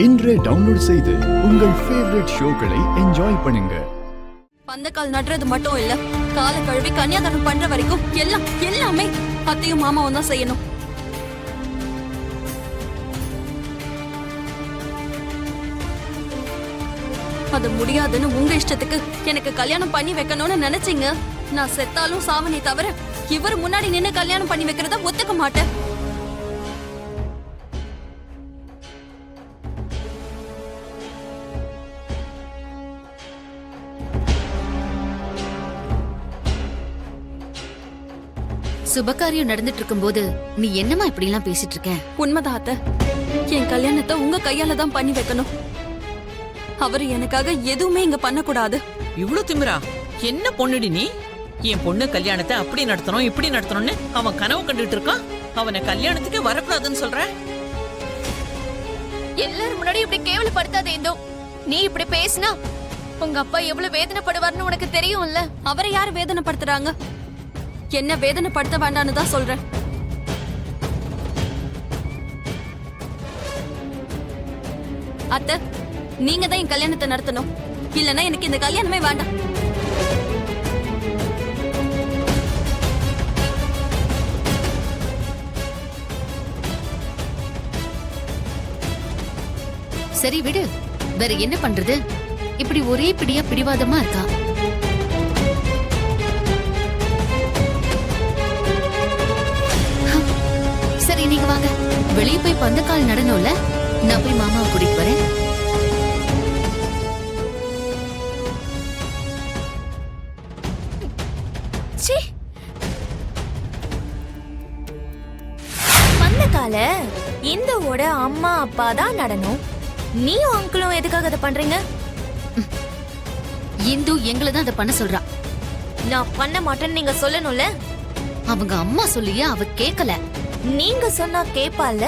இன்றே டவுன்லோட் செய்து உங்கள் ஃபேவரட் ஷோக்களை என்ஜாய் பண்ணுங்க. பந்தக்கால் நடுறது மட்டும் இல்ல, காலை கழுவி கன்னியாதானம் பண்ற வரைக்கும் எல்லாமே அத்தையும் மாமாவும் தான் செய்யணும். அது முடியாதுன்னு உங்க இஷ்டத்துக்கு எனக்கு கல்யாணம் பண்ணி வைக்கணும்னு நினைச்சீங்க. நான் செத்தாலும் சாவனே தவிர இவர் முன்னாடி நின்னு கல்யாணம் பண்ணி வைக்கிறத ஒத்துக்க மாட்டேன். சுபகாரியம் நடந்துட்டு இருக்கும்போது நீ என்னமா இப்படி எல்லாம் பேசிட்டு இருக்க? உண்மைதான் அத்தை, என் கல்யாணத்தை உங்க கையால தான் பண்ணி வைக்கணும். அவரு எனக்காக எதுவுமே இங்க பண்ணக்கூடாது. இவ்ளோ திமிரா? என்ன பொண்ணுடி நீ? என் பொண்ணு கல்யாணத்தை அப்படி நடத்தணும் இப்படி நடத்தணும்னு அவன் கனவு கண்டுட்டு இருக்கான். அவனை கல்யாணத்துக்கு வரக்கூடாதுன்னு சொல்ற? எல்லாரும் முன்னாடி இப்படி கேவலப்படுத்தாதே இந்தோ. நீ இப்படி பேசினா உங்க அப்பா எவ்வளவு வேதனைப்படுவார்னு உனக்கு தெரியும்ல. அவரை யாரு வேதனைப்படுத்துறாங்க? என்ன வேதனைப்படுத்த வேண்டான்னு தான் சொல்றேன். அத்தை, நீங்க தான் என் கல்யாணத்தை நடத்தணும். இல்லன்னா எனக்கு இந்த கல்யாணமே வேண்டாம். சரி விடு, வேற என்ன பண்றது? இப்படி ஒரே பிடியா பிடிவாதமா இருக்கா. சரி நீங்க வாங்க, வெளியே போய் பந்தக்கால் நடணும்ல, நான் போய் மாமாவை கூட்டிட்டு வரேன். பந்தக்கால இந்துவோட அம்மா அப்பா தான் நடனம். நீயும் அங்கிளும் எதுக்காக அதை பண்றீங்க? இந்து எங்களை தான் அதை பண்ண சொல்றா. நான் பண்ண மாட்டேன்னு நீங்க சொல்லணும்ல. அவங்க அம்மா சொல்லியே அவ கேட்கல. நீங்க சொன்னா கேப்பால.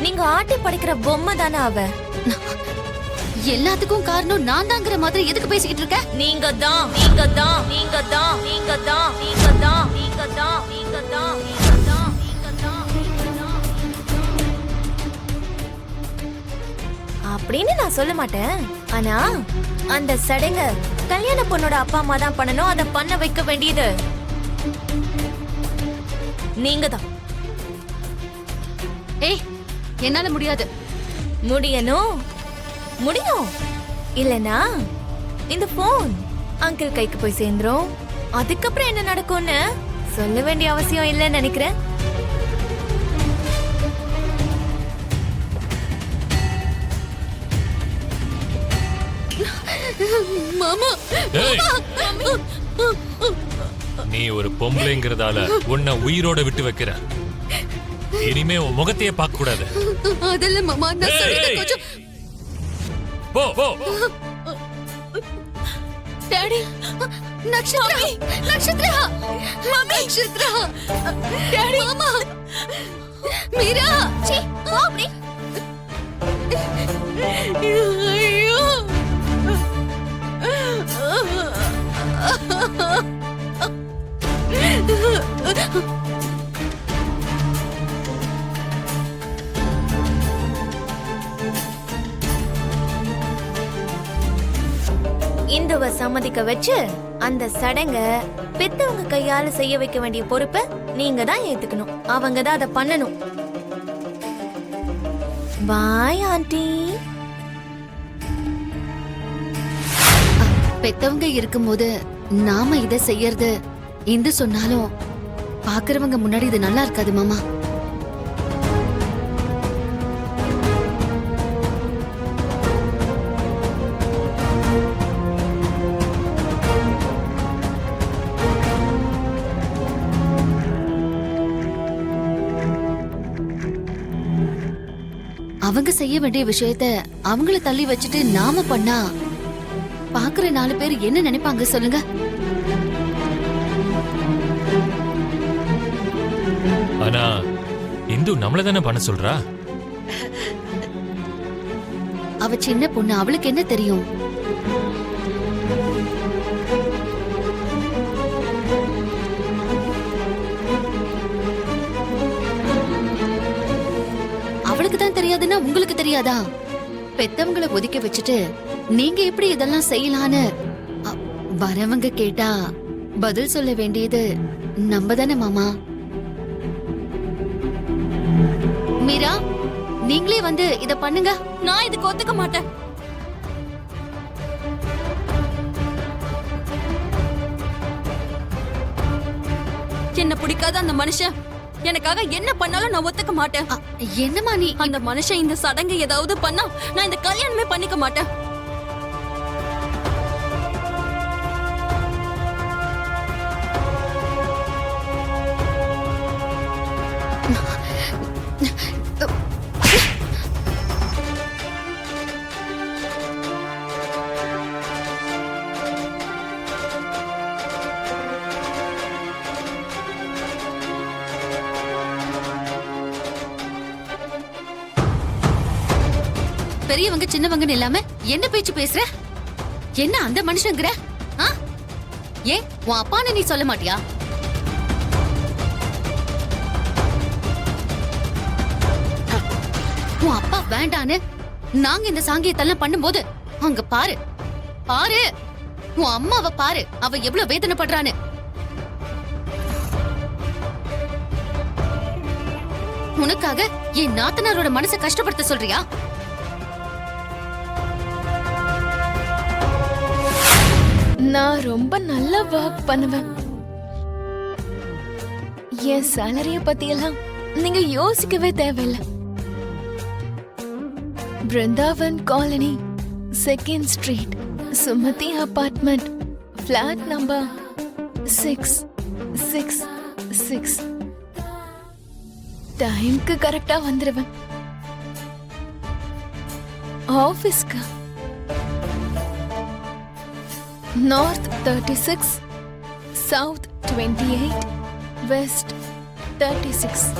நீங்க ஆட்டி படைக்கிற பொம்மை தானே அவ. எல்லாத்துக்கும் காரணம் நான் தாங்கிற மாதிரி எதுக்கு பேசிக்கிட்டு இருக்க? நீங்க தான் நீங்க தான் நீங்க தான் நீங்க தான் நீங்க தான் நீங்க தான் நீங்க தான் நீங்க தான் நீங்க தான் நீங்க தான் அப்படின்னு நான் சொல்ல மாட்டேன். ஆனா அந்த சடங்க கல்யாண பொண்ணோட அப்பா அம்மா தான் பண்ணணும். அதை பண்ண வைக்க வேண்டியது நீங்க தான். ஏய், என்னால முடியாது. முடியணும், முடியும். இல்லனா இந்த போன் அங்கிள் கைக்கு போய் சேர்ந்துரும். அதுக்கப்புறம் என்ன நடக்கும்னு சொல்ல வேண்டிய அவசியம் இல்லைன்னு நினைக்கிறேன். மாமா, நீ ஒரு பொம்பளைங்கிறதால உன்னை உயிரோட விட்டு வைக்கிற. இனிமே உன் முகத்தையே பார்க்க கூடாது. அதெல்லாம் மாமா, நான் சொல்றது கொஞ்சம். போ போ. டாடி, நக்ஷத்ரா, நக்ஷத்ரா, மாமி, நக்ஷத்ரா, டாடி, மாமா, மீரா, சீ, போ அப்படி. ஐயோ, இந்துவ சம்மதிக்க வச்சு அந்த சடங்க பெத்தவங்க கையால செய்ய வைக்க வேண்டிய பொறுப்பை நீங்க தான் ஏத்துக்கணும். அவங்க தான் அதை பண்ணணும். Bye aunty. பெத்தவங்க இருக்கும்போது நாம இத செய்யறது இந்து சொன்னாலும் பாக்குறவங்க முன்னாடி இது நல்லா இருக்காது மாமா. அவங்க செய்ய வேண்டிய விஷயத்த அவங்கள தள்ளி வச்சுட்டு நாம பண்ணா பாக்குற 4 பேர் என்ன நினைப்பாங்க சொல்லுங்க? ஆனா இந்து நம்மள தானே பண்ண சொல்றா. அவ சின்ன பொண்ணு, அவளுக்கு என்ன தெரியும்? இருக்குன்னா உங்களுக்கு தெரியாதா? பெத்தவங்கள ஒதுக்கி வச்சுட்டு நீங்க எப்படி இதெல்லாம் செய்யலான்னு அ, வரவங்க கேட்டா பதில் சொல்ல வேண்டியது நம்ம தானே மாமா. மீரா, நீங்களே வந்து இத பண்ணுங்க. நான் இதுக்கு ஒத்துக்க மாட்டேன். என்ன பிடிக்காத அந்த மனுஷன் எனக்காக என்ன பண்ணாலும் நான் ஒத்துக்க மாட்டேன். அ, என்னம்மா நீ? அந்த மனுஷன் இந்த சடங்கு ஏதாவது பண்ணா நான் இந்த கல்யாணமே பண்ணிக்க மாட்டேன். பெரியவங்க சின்னவங்கன்னு இல்லாம என்ன பேச்சு பேசுற? என்ன அந்த மனுஷங்கிற? ஆ? ஏன் உன் அப்பான்னு நீ சொல்ல மாட்டியா? உன் அப்பா வேண்டான்னு நாங்க இந்த சாங்கியத்தெல்லாம் பண்ணும்போது அங்க பாரு பாரு, உன் அம்மாவை பாரு, அவ எவ்வளவு வேதனைப்படுறான்னு. உனக்காக என் நாத்தனாரோட மனசை கஷ்டப்படுத்த சொல்றியா? நான் ரொம்ப நல்லா ஒர்க் பண்ணுவேன். என் சேலரிய பத்தி எல்லாம் நீங்க யோசிக்கவே தேவையில்லை. Brindavan colony, 2nd street, Sumathi apartment, flat number 666. டைம்க்கு கரெக்டா வந்துருவேன். ஆபீஸ்க்கு North 36, South 28, West 36.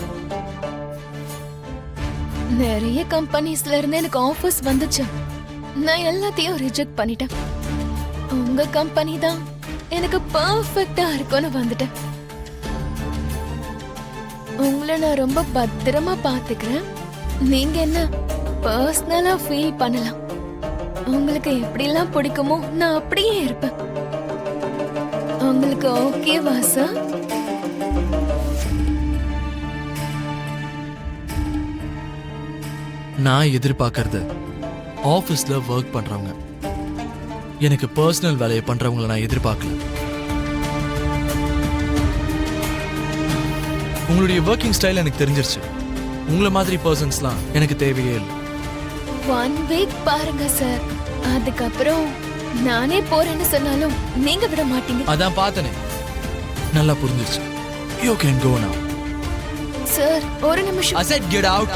நிறைய கம்பெனிஸ்ல இருந்து எனக்கு ஆஃபர்ஸ் வந்துச்சு. நான் எல்லாத்தையும் ரிஜெக்ட் பண்ணிட்டேன். உங்க கம்பெனி தான் எனக்கு பர்ஃபெக்ட்டா இருக்கும்னு வந்துட்டேன். உங்களை நான் ரொம்ப பத்திரமா பாத்துக்கிறேன். நீங்க என்ன பர்சனலா ஃபீல் பண்ணலாம். உங்களுக்கு எப்படிலாம் பிடிக்குமோ நான் அப்படியே இருப்பேன். உங்களுக்கு ஓகேவா சார்? நான் எதிர்பார்க்கறது ஆபீஸ்ல ஒர்க் பண்றவங்க. எனக்கு பர்சனல் வேலையை பண்றவங்கள நான் எதிர்பார்க்கல. உங்களுடைய ஒர்க்கிங் ஸ்டைல் எனக்கு தெரிஞ்சிருச்சு. உங்களை மாதிரி பர்சன்ஸ்லாம் எனக்கு தேவையே இல்லை. 1 வீக் பாருங்க சார். அதுக்கப்புறம் நானே போறேன்னு சொன்னாலும் நீங்க விட மாட்டீங்க. அதான் பார்த்தனே, நல்லா புரிஞ்சிருச்சு. You can go now. Sir ஒரு நிமிஷம். I said get out.